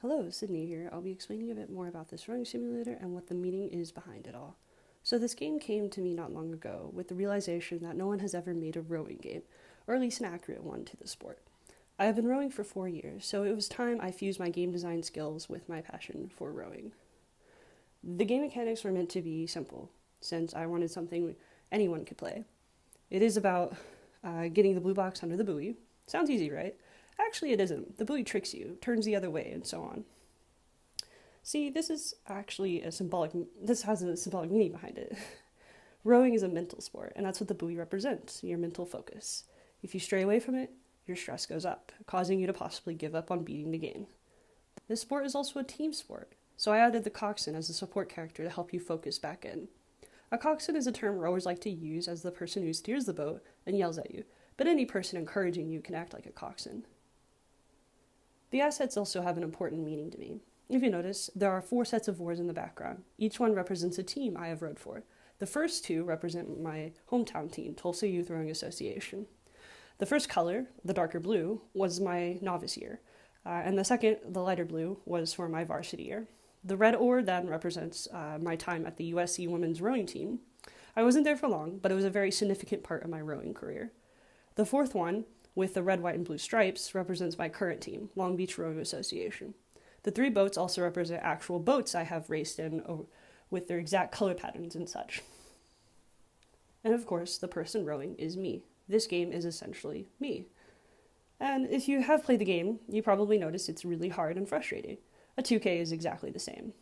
Hello, Sydney here. I'll be explaining a bit more about this rowing simulator and what the meaning is behind it all. So this game came to me not long ago with the realization that no one has ever made a rowing game, or at least an accurate one to the sport. I have been rowing for 4 years, so it was time I fused my game design skills with my passion for rowing. The game mechanics were meant to be simple, since I wanted something anyone could play. It is about getting the blue box under the buoy. Sounds easy, right? Actually, it isn't. The buoy tricks you, turns the other way, and so on. See, this has a symbolic meaning behind it. Rowing is a mental sport, and that's what the buoy represents, your mental focus. If you stray away from it, your stress goes up, causing you to possibly give up on beating the game. This sport is also a team sport, so I added the coxswain as a support character to help you focus back in. A coxswain is a term rowers like to use as the person who steers the boat and yells at you, but any person encouraging you can act like a coxswain. The assets also have an important meaning to me. If you notice, there are 4 sets of oars in the background. Each one represents a team I have rowed for. The first 2 represent my hometown team, Tulsa Youth Rowing Association. The first color, the darker blue, was my novice year, and the second, the lighter blue, was for my varsity year. The red oar then represents my time at the USC women's rowing team. I wasn't there for long, but it was a very significant part of my rowing career. The fourth one, with the red, white, and blue stripes, represents my current team, Long Beach Rowing Association. The 3 boats also represent actual boats I have raced in with their exact color patterns and such. And of course, the person rowing is me. This game is essentially me. And if you have played the game, you probably notice it's really hard and frustrating. A 2K is exactly the same.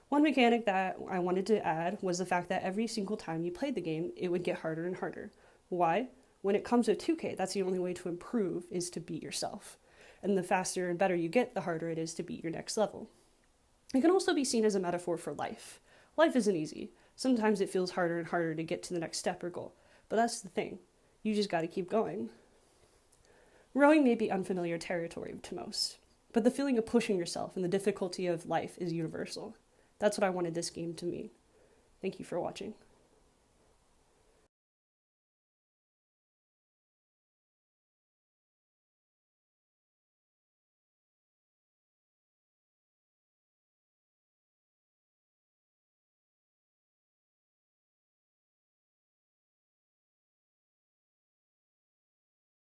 One mechanic that I wanted to add was the fact that every single time you played the game, it would get harder and harder. Why? When it comes to 2K, that's the only way to improve is to beat yourself. And the faster and better you get, the harder it is to beat your next level. It can also be seen as a metaphor for life. Life isn't easy. Sometimes it feels harder and harder to get to the next step or goal. But that's the thing. You just gotta keep going. Rowing may be unfamiliar territory to most, but the feeling of pushing yourself and the difficulty of life is universal. That's what I wanted this game to mean. Thank you for watching.